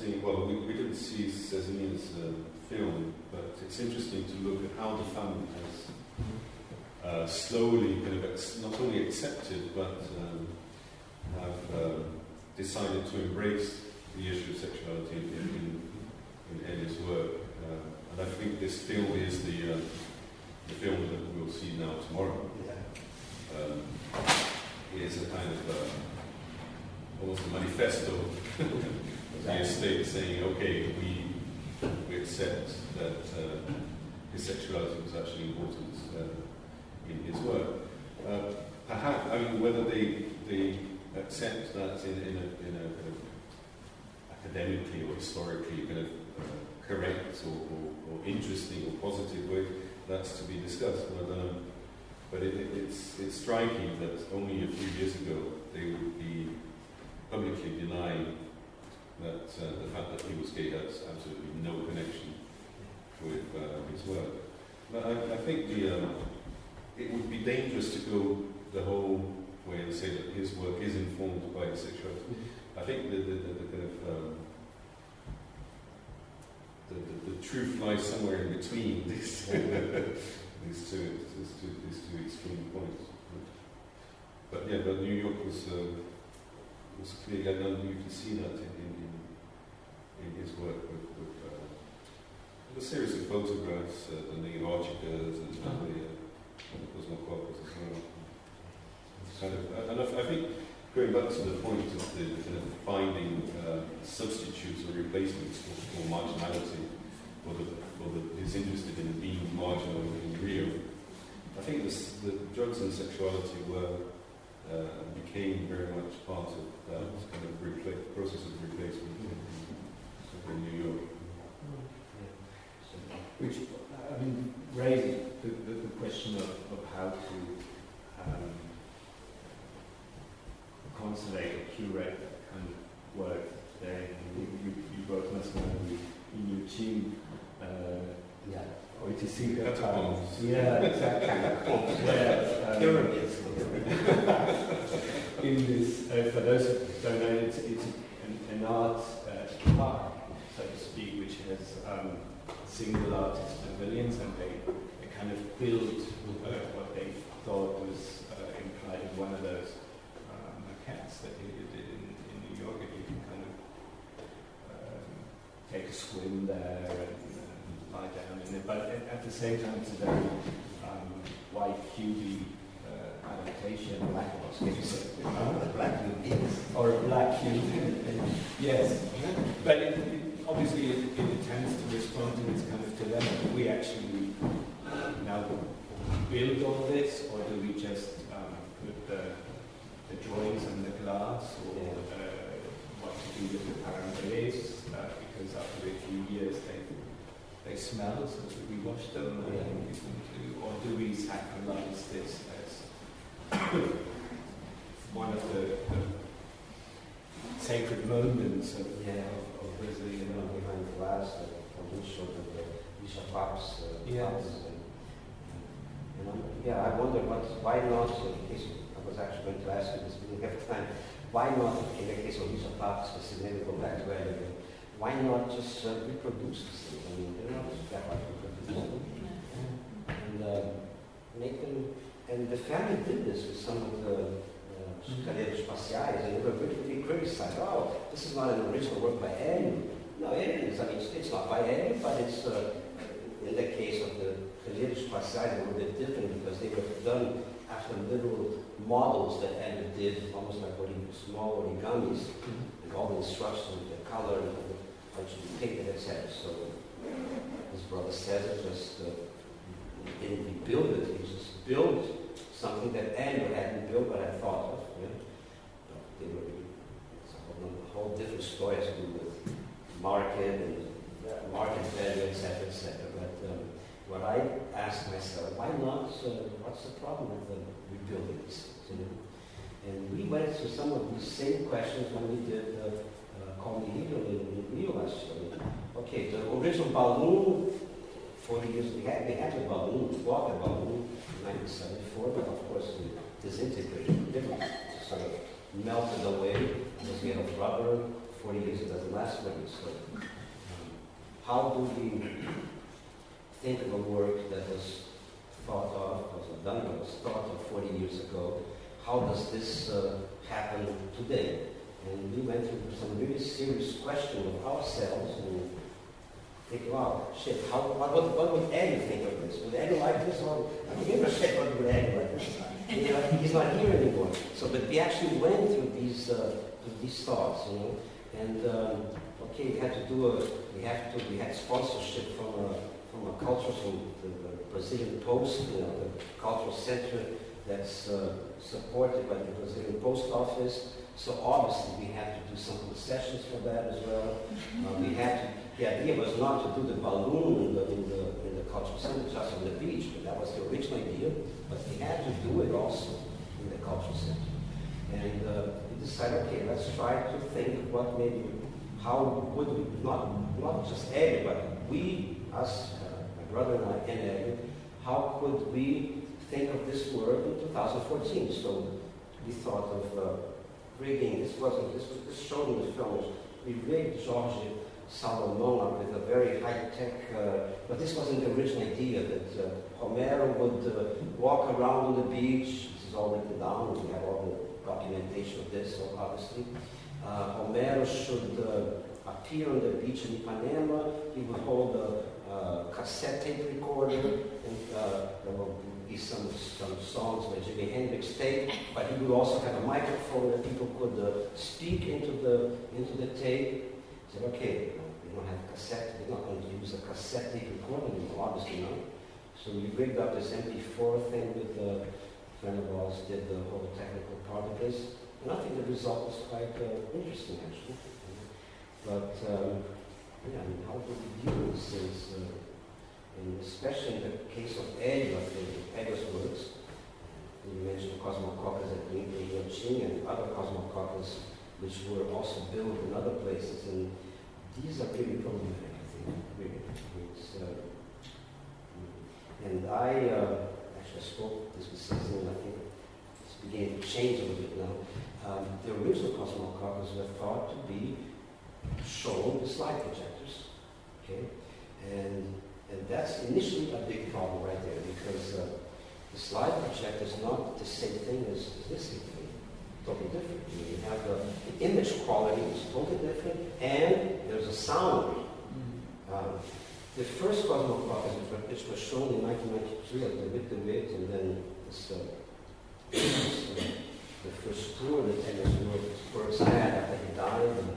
interesting, well, we didn't see Cézanne's film, but it's interesting to look at how the family has slowly kind of not only accepted, but have decided to embrace the issue of sexuality in Elia's work. And I think this film is the film that we'll see now tomorrow. It is a kind of almost a manifesto of the estate saying, okay, we accept that his sexuality was actually important in his work. Perhaps, I mean, whether they accept that in a kind of academically or historically kind of correct or interesting or positive way, that's to be discussed. But it's striking that only a few years ago they would be publicly denying that the fact that he was gay has absolutely no connection with his work. But I think it would be dangerous to go the whole way and say that his work is informed by his sexuality. I think the kind of the truth lies somewhere in between these two extreme points. But yeah, but New York was clearly, and you can see that in his work with a series of photographs, and the Archicas and the Cosmocopas as well. Kind of, and I think going back to the point of the kind of finding substitutes or replacements for marginality, is interested in being marginal in Rio. I think the drugs and sexuality became very much part of that kind of process of replacement in New York. Which, I mean, raised the question of how to consolidate or curate that kind of work today. You both must know in your team, OTC catacombs. Yeah, exactly. Pyramids. In this, for those who don't know, it's an art park, so to speak, which has single artist pavilions, and they kind of build what they thought was implied in one of those maquettes that you did in New York, and you can kind of take a swim there and lie down in it. But at the same time, it's a very white, cubey adaptation. Black box, can you say? Black cube, or a black cube. Yes, but obviously it tends to respond to this kind of dilemma. Do we actually now build all this, or do we just put the drawings on the glass, or what to do with the parentheses, because after a few years they smell, so should we wash them? Or do we sacralize this as one of the sacred moments of Brazilian art? Behind the glass, from which sort of the Bishop Pops. I wonder why not, I was actually going to ask you this, we didn't have time, why not, in the case of Bishop Pops, specifically go back to Elegant, why not just reproduce these things? I mean, they're not that hard to reproduce them. And make them, and the family did this with some of the Cadeiros Espaciais, and they were really criticized. Oh, this is not an original work by Hélio. No, it is. I mean, it's not by Hélio, but it's, in the case of the Cadeiros Espaciais, they were a bit different because they were done after literal models that Hélio did, almost like small origamis, and all the instructions, the color, and how it should be painted, etc. So his brother Cesar just didn't rebuild it, he just built something that Hélio hadn't built but had thought of. They were a whole different story to do with market and market value, etc., etc. But what I asked myself, why not? What's the problem with rebuilding these things? And we went through some of these same questions when we did Call Me Hero in Rio last year. Okay, the original balloon, 40 years, we had a balloon, we bought a balloon in 1974, but of course we disintegrated it, sort of melted away. It was made of rubber, 40 years, it doesn't last 40 years. So, how do we think of a work that was thought of, that was thought of 40 years ago? How does this happen today? And we went through some really serious questions of ourselves and think, wow, shit, what would Eddie think of this? Would Eddie like this? Or I don't give a shit what would Eddie like this. You know, he's not here anymore. So, but we actually went through these thoughts, you know, and okay, we had to do we had sponsorship from a culture, from the Brazilian Post, you know, the cultural center that's supported by the Brazilian Post Office. So obviously we had to do some concessions for that as well. The idea was not to do the balloon in the cultural center just on the beach, but that was the original idea. But we had to do it also in the cultural center. And we decided, okay, let's try to think what maybe, how would we, not just Eddie, but we, us, my brother and I, and Eddie, how could we think of this work in 2014? So we thought of rigging, this shown in the film, we rigged Jorge Salomon up with a very high-tech, but this wasn't the original idea, that Homero would walk around on the beach. This is all written down, we have all the documentation of this, so obviously. Homero should appear on the beach in Ipanema. He would hold a cassette tape recorder, and there will be some songs by Jimi Hendrix tape, but he would also have a microphone that people could speak into the tape. He said, okay, we don't have cassette, we're not going to use a cassette tape recorder anymore, obviously not. So we rigged up this MP4 thing with a friend of ours, did the whole technical part of this, and I think the result was quite interesting actually. But yeah, I mean, how do we deal with things? And especially in the case of Eggers' works, you mentioned Cosmococcus at Indochina and other Cosmococcus which were also built in other places, and these are really problematic, I think, really. And I actually spoke this with Cecil, and I think it's beginning to change a little bit now. The original Cosmococcus were thought to be shown with slide projectors, okay? And that's initially a big problem right there, because the slide projector is not the same thing as this thing. Totally different. You have the image quality is totally different, and there's a sound. The first Cosmococcus, which was shown in 1993 at the Wit, and then this, the first tour that Eggers' works had after he died, and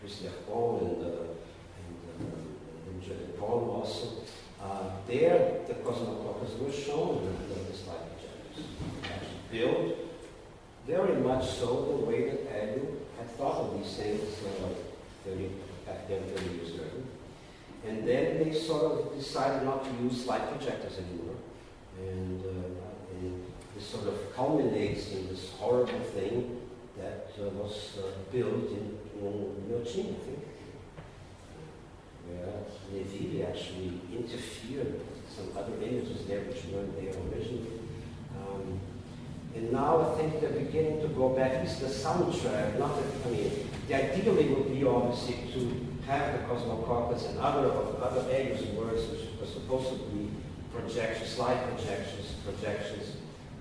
Christian Paul and Julian Paul also. There, the Cosmococcus were shown with the slide projectors. Actually built very much so the way that Eggers had thought of these things back then, 30 years earlier. And then they sort of decided not to use slide projectors anymore. And this sort of culminates in this horrible thing that was built in Indochina, I think, where Levy actually interfered with some other images there which weren't there originally. And now I think they're beginning to go back. At least the soundtrack, not that, I mean, the ideally would be obviously to have the Cosmococcus and other Eggers' works which were supposed to be slide projections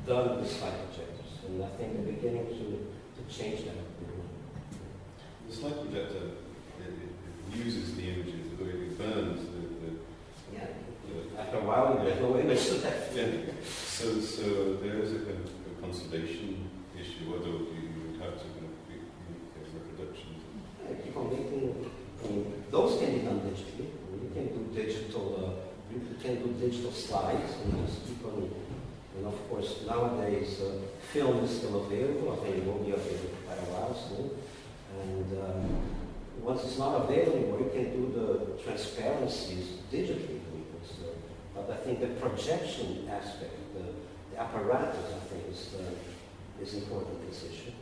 done with slide projectors. And I think they're beginning to change that. The slide projector, it uses the images, the way it burns yeah. After a while, there's no image left. Yeah. So there is a kind of a conservation issue, although you would have to kind of make reproductions. Yeah, keep on making. I mean, those can be done digitally. I mean, you can do digital. You can do digital slides, and just keep on. And of course, nowadays film is still available. I think it will be available for quite a while soon. And once it's not available, you can do the transparencies digitally. But I think the projection aspect, the apparatus, I think, is important in this issue.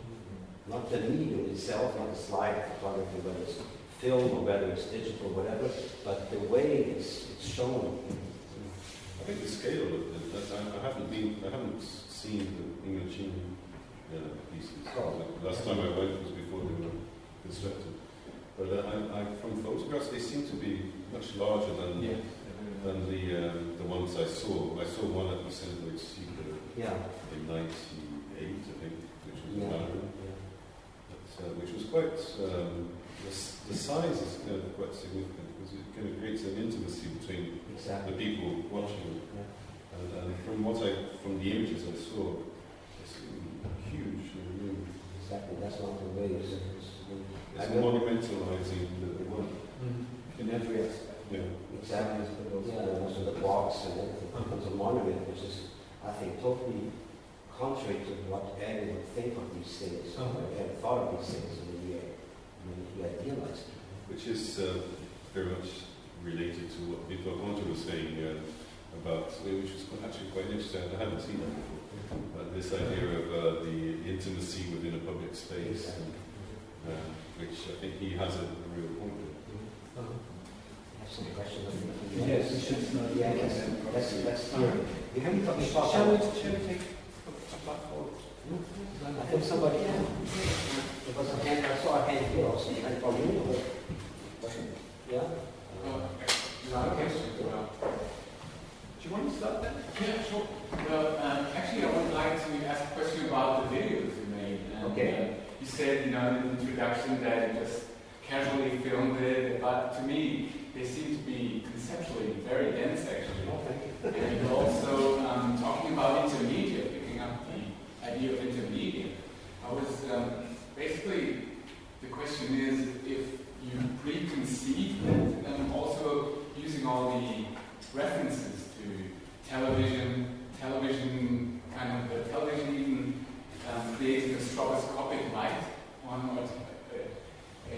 Not the medium itself, not the slide photography, whether it's film or whether it's digital, whatever, but the way it's shown. I think the scale of it, I haven't seen the Indochina pieces. Oh. Last time I went was before they were constructed. But from photographs, they seem to be much larger than the ones I saw. I saw one at the Centre in '98, I think, which was in Ireland. Which was quite, the size is kind of quite significant because it kind of creates an intimacy between the people watching. And from the images I saw, it's huge. Exactly, that's not the way it's monumentalizing the work. In every aspect. Yeah. Exactly. Yeah, also the box and everything becomes a monument, which is, I think, totally contrary to what Aaron would think of these things, and thought of these things when he idealized them. Which is very much related to what Victor Conte was saying about, which was actually quite interesting. I haven't seen that before. This idea of the intimacy within a public space, which I think he has a real point with. I have some questions. Yes, we should start. Yeah, let's start. You haven't talked about. Shall we take a platform? I think somebody. There was a hand. I saw a hand here also. And from you. Yeah. Okay. Do you want to start then? Yeah, sure. Well, actually, I would like to ask a question about the videos you made. And, you said, in the introduction that you just casually filmed it, but to me, they seem to be conceptually very dense, actually. Oh, thank you. And you're also talking about intermediate, picking up the idea of intermediate. I was basically, the question is if you preconceived it, also using all the references to television kind of the television even creating a stroboscopic light on what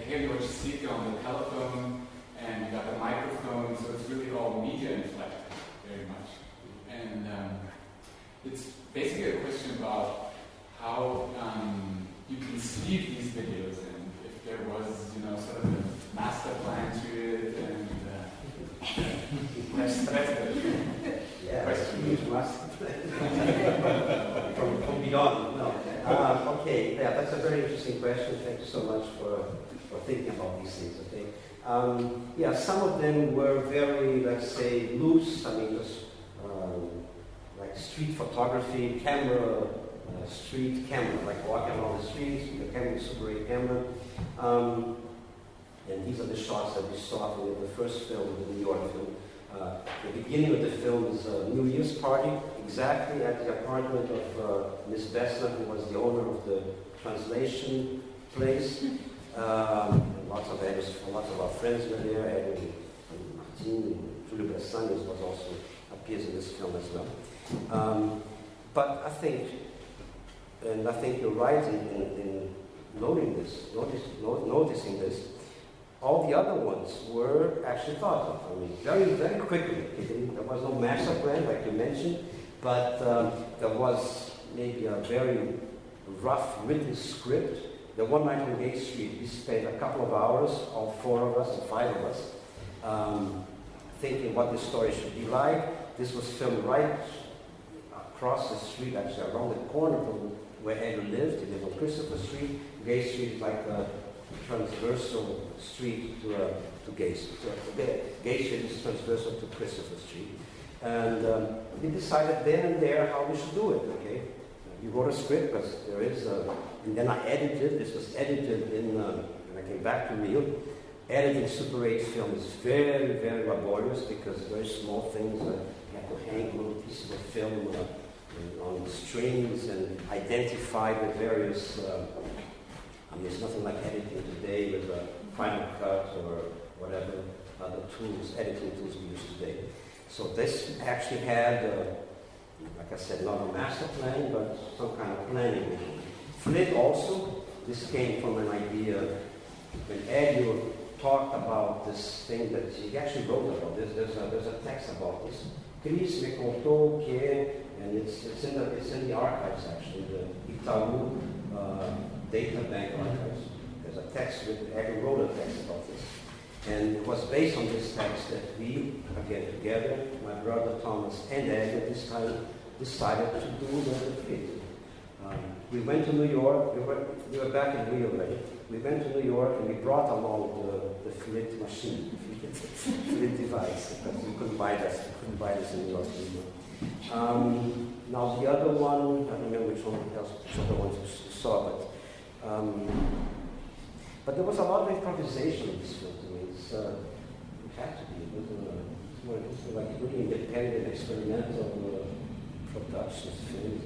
here you watch Sika on the telephone and you got the microphone, so it's really all media inflected very much. And it's basically a question about how you conceive these videos and if there was, sort of a master plan to it and that's the question. Huge master plan. from beyond. No. Okay, yeah, that's a very interesting question. Thank you so much for thinking about these things. Okay. Some of them were very, let's say, loose. I mean, just like street photography, camera, street camera, like walking along the streets with a camera, Super 8 camera. And these are the shots that we saw from the first film, the New York film. The beginning of the film is a New Year's party, exactly at the apartment of Miss Bessler, who was the owner of the translation place. Lots of our friends were there, and Martin, Julio Bressanes was also appears in this film as well. But I think you're right in noticing this. All the other ones were actually thought of. I mean, very, very quickly. There was no master plan, like you mentioned, but there was maybe a very rough written script. The one night on Gay Street, we spent a couple of hours, all four of us, or five of us, thinking what the story should be like. This was filmed right across the street, actually around the corner from where Andrew lived. He lived on Christopher Street. Gay Street is like a transversal street to Gay Street. So Gay Street is transversal to Christopher Street. And we decided then and there how we should do it, okay? We wrote a script, because there is and then I edited. This was edited when I came back to Rio. Editing Super 8 film is very, very laborious, because very small things, you have to hang little pieces of film on strings and identify the various it's nothing like editing today with a Final Cut or whatever other tools, editing tools we use today. So this actually had, like I said, not a master plan, but some kind of planning. Flit also, this came from an idea when Edu talked about this thing that he actually wrote about this. There's a text about this. Chris me contou que, and it's in the archives actually, the Itaú Data Bank archives. There's a text with Edu wrote a text about this. And it was based on this text that we, again together, my brother Thomas and Edu this time decided to do the Flit. We went to New York. We were back in Rio already. We went to New York and we brought along the Flit machine, Flit device, because we couldn't buy this. We couldn't buy this in New York anymore. Now the other one, I don't remember which other ones you saw, but there was a lot of improvisation in this film. I mean, it had to be. It was like really independent, experimental productions, films.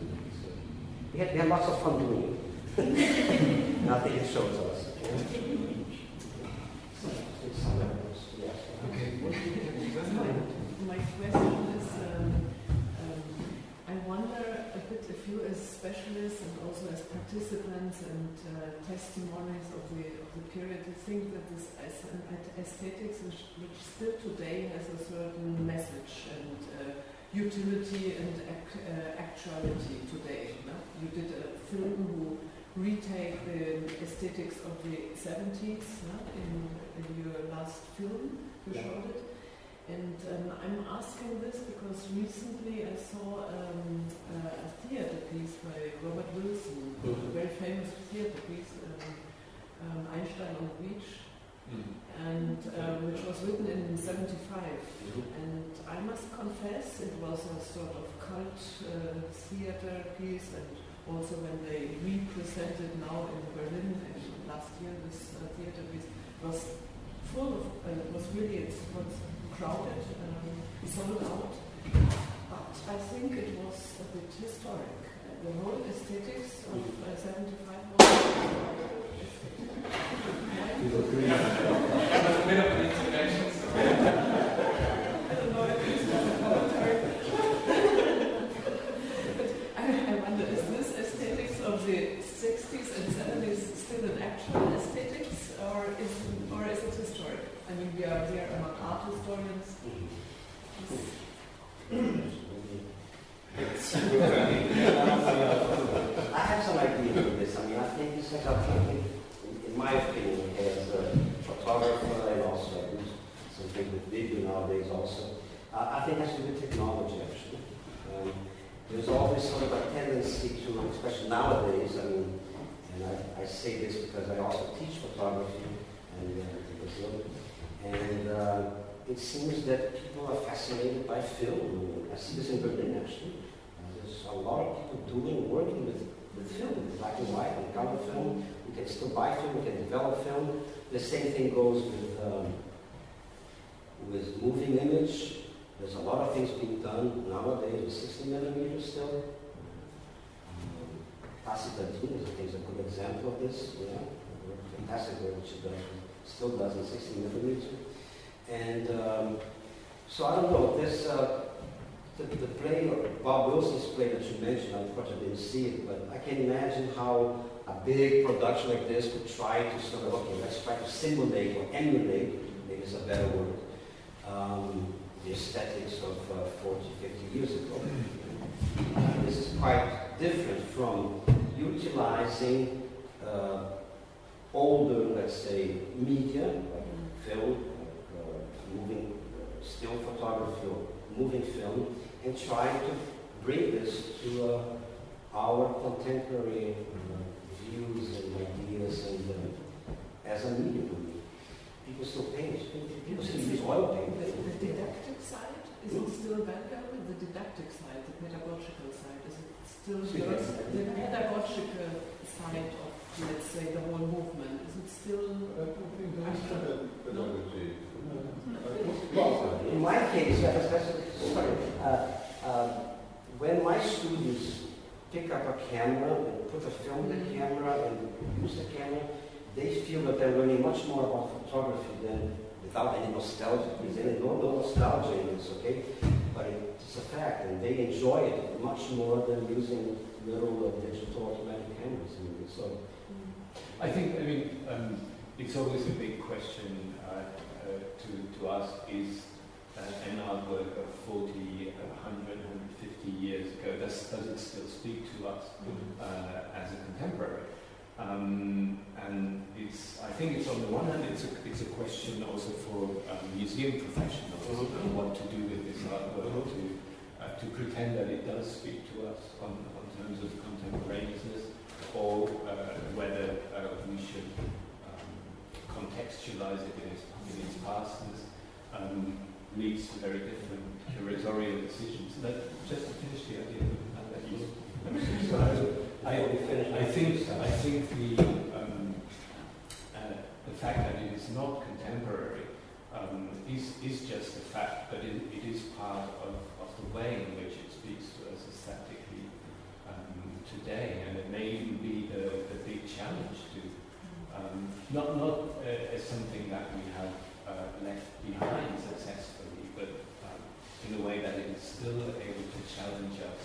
We had lots of fun doing it. Nothing it shows us. Okay. My question is, I wonder a bit if you as specialists and also as participants and testimonies of the period, you think that this aesthetics, which still today has a certain message and utility and actuality today. No? You did a film who retake the aesthetics of the 70s, no? in your last film, you showed it. And I'm asking this because recently I saw a theatre piece by Robert Wilson, a very famous theatre piece, Einstein on the Beach, and which was written in 75. And I must confess it was a sort of cult theatre piece, and also when they represented now in Berlin last year, this theatre piece was full of, it was crowded, sold out, but I think it was a bit historic. The whole aesthetics of 75 was a bit of an intervention. I don't know if it's commentary. But I wonder, is this aesthetics of the 60s and 70s still an actual aesthetics, or is it historic? I mean, we are among art historians. I have some ideas on this. I mean, I think this is something, in my opinion, as a photographer and also I do something with video nowadays also. I think it has to do with technology, actually. There's always sort of a tendency to, especially nowadays, I mean, and I say this because I also teach photography and it seems that people are fascinated by film. I see this in Berlin, actually. There's a lot of people working with film, black and white and color film. We can still buy film, we can develop film. The same thing goes with moving image. There's a lot of things being done nowadays with 60 millimeters still. Valentin is a good example of this. You know, fantastic work which it does, still does in 60 millimeters. And so I don't know, this, the play, Bob Wilson's play that you mentioned, unfortunately I didn't see it, but I can imagine how a big production like this would try to sort of, okay, let's try to simulate or emulate, maybe it's a better word, the aesthetics of 40, 50 years ago. This is quite different from utilizing older, let's say, media, like film, moving still photography or moving film, and trying to bring this to our contemporary views and ideas and as a medium. People still paint. People still use oil paint. The didactic side, is it still valuable? The didactic side, the pedagogical side, is it still the pedagogical side of, let's say, the whole movement? Is it still? In my case, when my students pick up a camera and put a film in the camera and use the camera, they feel that they're learning much more about photography than without any nostalgia. There's no nostalgia in this, okay? But it's a fact, and they enjoy it much more than using little digital automatic cameras. So, I think, it's always a big question to us is an artwork of 40, 100, 150 years ago, does it still speak to us as a contemporary? And I think it's on the one hand, it's a question also for museum professionals and what to do with this artwork to pretend that it does speak to us on terms of contemporaneousness. or whether we should contextualize it in its pastness, leads to very different curatorial decisions. But just to finish the idea, I'll let you. I think the fact that it is not contemporary is just a fact, but it is part of the way in which it speaks to us aesthetically today, and it may even be the big challenge to not as something that we have left behind successfully, but in a way that it is still able to challenge us.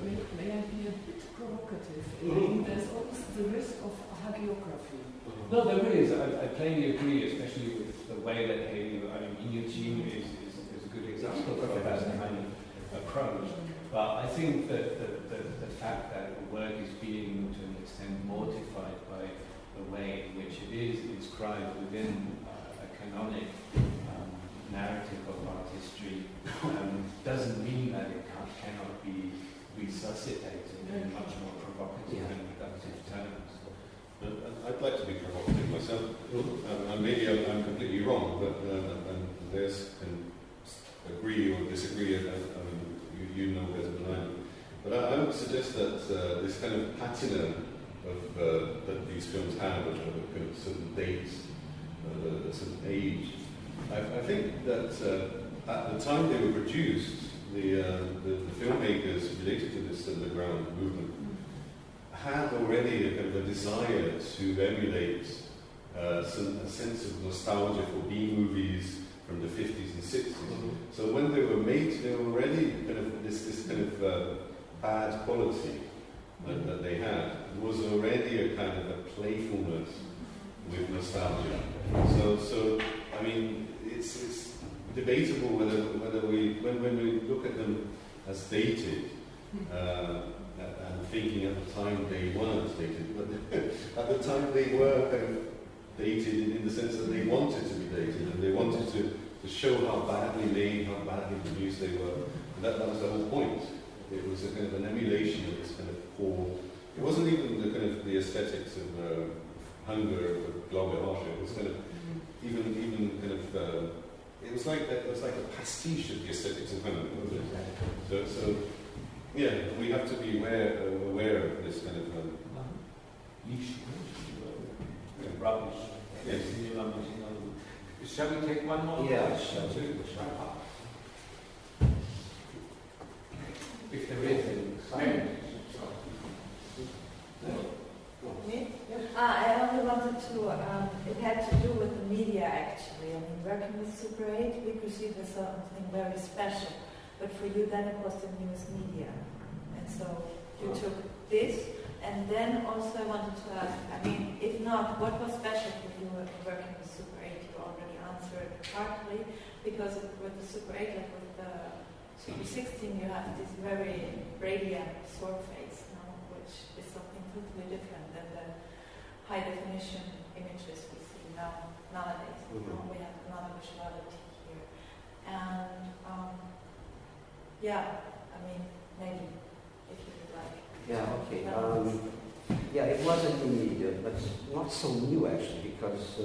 May I be a bit provocative? There's always the risk of hagiography. No, there is. I plainly agree, especially with the way that Inyuchin is a good example of that kind of approach. But I think that the fact that the work is being, to an extent, mortified by the way in which it is inscribed within a canonic narrative of art history doesn't mean that it cannot be resuscitated in much more provocative and productive terms. I'd like to be provocative myself. Maybe I'm completely wrong, but Andreas can agree or disagree. You know better than I do. But I would suggest that this kind of patina that these films have of kind of certain dates, a certain age. I think that at the time they were produced, the filmmakers related to this underground movement had already a kind of a desire to emulate a sense of nostalgia for B-movies from the 50s and 60s. So when they were made, they were already kind of this kind of bad quality that they had. There was already a kind of a playfulness with nostalgia. So I mean, it's debatable whether we, when we look at them as dated, and thinking at the time they weren't dated, but at the time they were kind of dated in the sense that they wanted to be dated, and they wanted to show how badly made, how badly produced they were. And that was the whole point. It was a kind of an emulation of this kind of poor. It wasn't even the kind of the aesthetics of hunger, of Glauberhoche. It was kind of even kind of. It was like a pastiche of the aesthetics of hunger, wasn't it? So yeah, we have to be aware of this kind of rubbish. Yes. Shall we take one more? Yeah, if there is any. I only wanted to, it had to do with the media actually. I mean, working with Super 8, we perceived as something very special. But for you, then it was the newest media. And so you took this, and then also I wanted to ask, I mean, if not, what was special for you working with Super 8? You already answered partly, because with the Super 8, like with the Super 16, you have this very radiant sword face, which is something totally different than the high definition images we see nowadays. We have another visuality here. And yeah, I mean, maybe if you would like. Yeah, okay. Yeah, it wasn't immediate, but not so new actually, because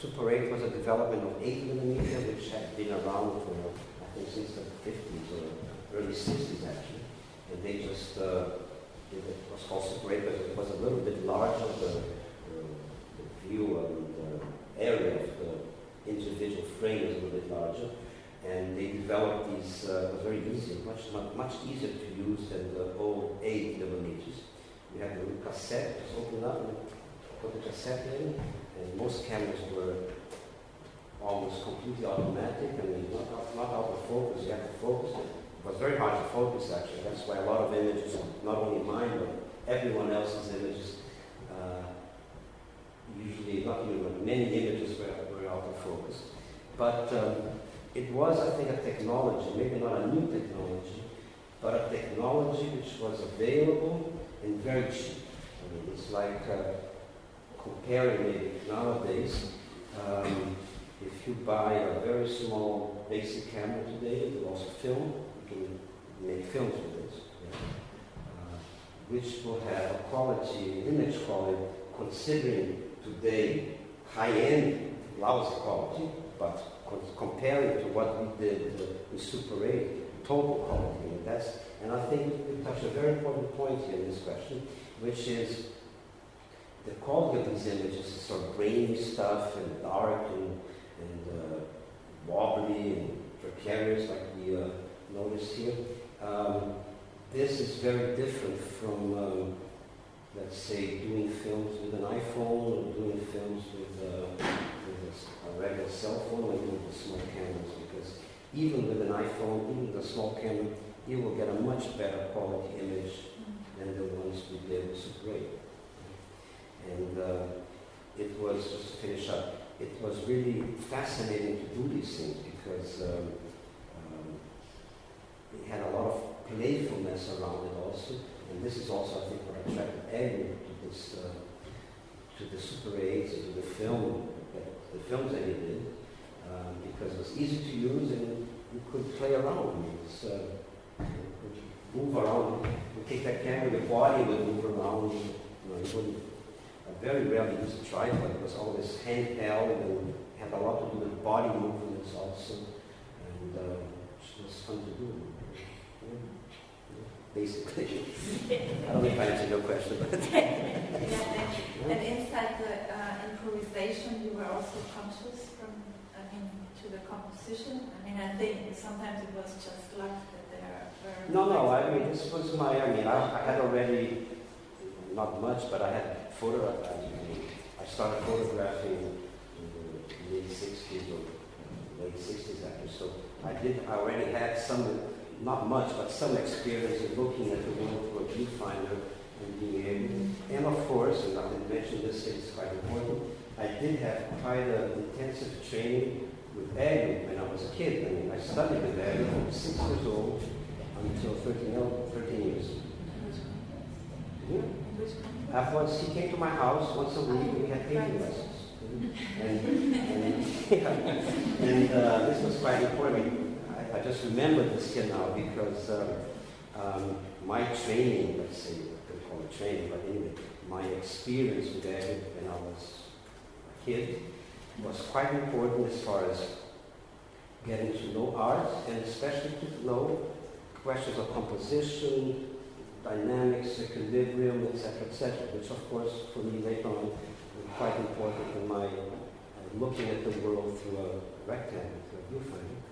Super 8 was a development of 8mm, which had been around for, I think, since the 50s or early 60s actually. And they just, it was called Super 8 because it was a little bit larger, the view and the area of the individual frame is a little bit larger. And they developed these, it was very easy, much easier to use than the old 8mm. You had the little cassette, just open up and put the cassette in, and most cameras were almost completely automatic and not out of focus. You had to focus. It was very hard to focus actually. That's why a lot of images, not only mine, but everyone else's images, usually, not even, but many images were out of focus. But it was, I think, a technology, maybe not a new technology, but a technology which was available and very cheap. I mean, it's like comparing maybe nowadays, if you buy a very small basic camera today, it will also film, you can make films with this. Yeah. which will have a quality, image quality, considering today high-end, lousy quality, but comparing to what we did with Super 8, total quality. And I think we touched a very important point here in this question, which is the quality of these images is sort of grainy stuff and dark and wobbly and precarious, like we noticed here. This is very different from, let's say, doing films with an iPhone or doing films with a regular cell phone or even with small cameras, because even with an iPhone, even with a small camera, you will get a much better quality image than the ones we did with Super 8. And it was, just to finish up, it was really fascinating to do these things because it had a lot of playfulness around it also. And this is also, I think, what attracted Andrew to this, to the Super 8s and to the films that he did, because it was easy to use and you could play around. You could move around. You take that camera, your body would move around. You wouldn't. I very rarely used a tripod. It was always handheld and had a lot to do with body movements also, and it was fun to do. Basically. I don't know if I answered your question, but and inside the improvisation, you were also conscious to the composition. I think sometimes it was just luck that there were. No. This was I had already, not much, but I had photographed. I started photographing in the late 60s or late 60s actually. So I already had some. Not much, but some experience in looking at the world through a viewfinder and being able. And of course, and I didn't mention this, it's quite important, I did have quite an intensive training with Agnew when I was a kid. I studied with Agnew from 6 years old until 13 years. Afterwards, he came to my house once a week and we had painting lessons. And this was quite important. I just remember this here now because my training, let's say, I could call it training, but anyway, my experience with David when I was a kid was quite important as far as getting to know art and especially to know questions of composition, dynamics, equilibrium, etc., which of course for me later on was quite important in my looking at the world through a rectangle, through a viewfinder.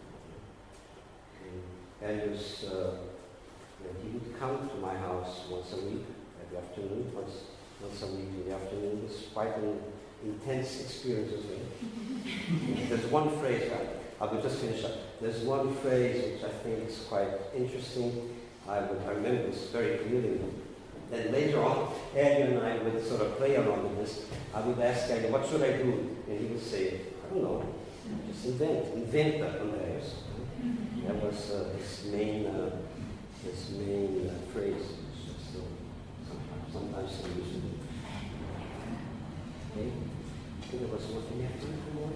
And he would come to my house once a week at the afternoon, once a week in the afternoon. It was quite an intense experience as well. There's one phrase, I will just finish up. There's one phrase which I think is quite interesting. I remember this very clearly. Then later on, Andrew and I would sort of play around with this. I would ask Andrew, what should I do? And he would say, I don't know, just invent that, Andreas. That was his main phrase. So sometimes so used. Okay. I think there was one thing you have to do more.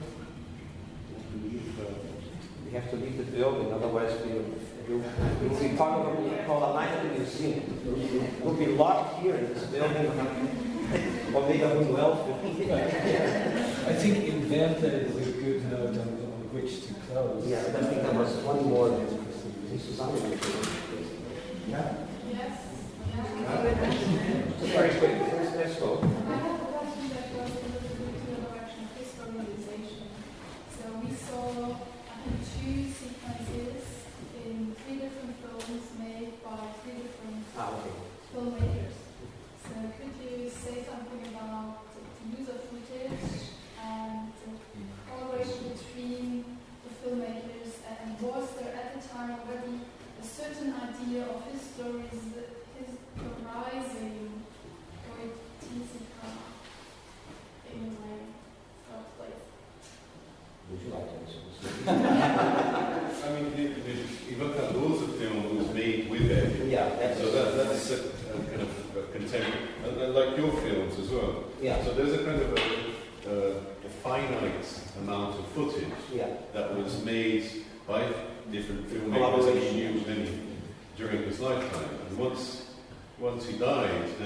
We have to leave the building, otherwise we'll be part of what we call a night at the museum. We'll be locked here in this building. Or maybe I wouldn't well. I think invent is a good note on which to close. Yeah, I think there was one more. Yeah? Yes. Very quick. Let's go. I have a question that goes a little bit into the direction of historization. So we saw, I think, 2 sequences in 3 different films made by 3 different filmmakers. So could you say something about the use of footage and the collaboration between the filmmakers, and was there at the time already a certain idea of his stories, his rising poetica in a way, first place? Would you like to answer this? You look at loads of films made with it. Yeah, so that's a kind of contemporary, like your films as well. Yeah. So there's a kind of a finite amount of footage that was made by different filmmakers, and he used many during his lifetime. And once once he died, I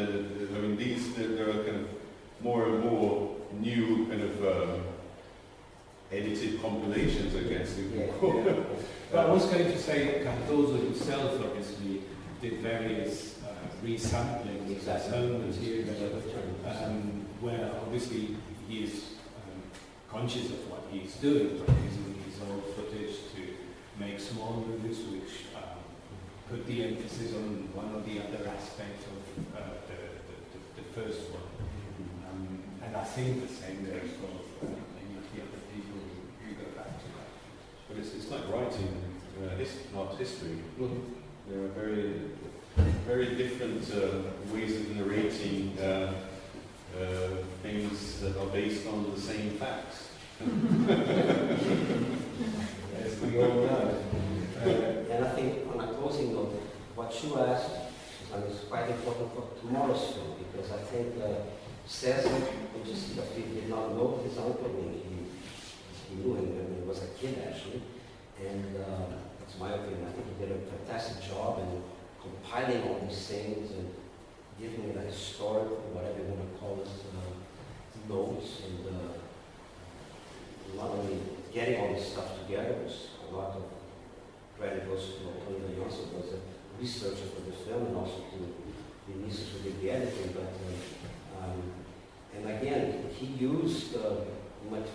mean, there are kind of more and more new kind of edited compilations, I guess. But I was going to say, Cardozo himself obviously did various resampling of his own material, where obviously he is conscious of what he's doing, but using his old footage to make small movies which put the emphasis on one or the other aspect of the first one. And I think the same goes for many of the other people who go back to that. But it's like writing art history. There are very, very different ways of narrating things that are based on the same facts. As we all know. And I think on a closing note, what you asked, Susan, is quite important for tomorrow's film, because I think Cesar, who just did not know his uncle, he knew him when he was a kid actually, and that's my opinion. I think he did a fantastic job in compiling all these things and giving it a historical, whatever you want to call it, notes, and not only getting all this stuff together, which a lot of credit goes to Antonio Johnson, who was a researcher for the film, and also to Vinicius, who did the editing. But and again, he used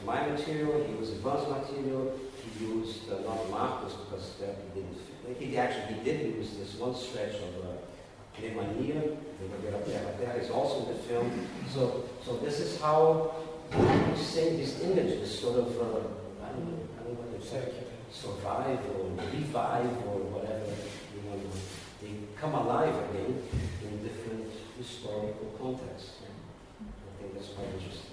my material, he used advanced material, he used not Marcos, because he didn't. He did use this one stretch of Alemannia, that is also in the film. So this is how you say these images sort of, I don't know what they say, survive or revive or whatever you want to. They come alive again in different historical contexts. I think that's quite interesting.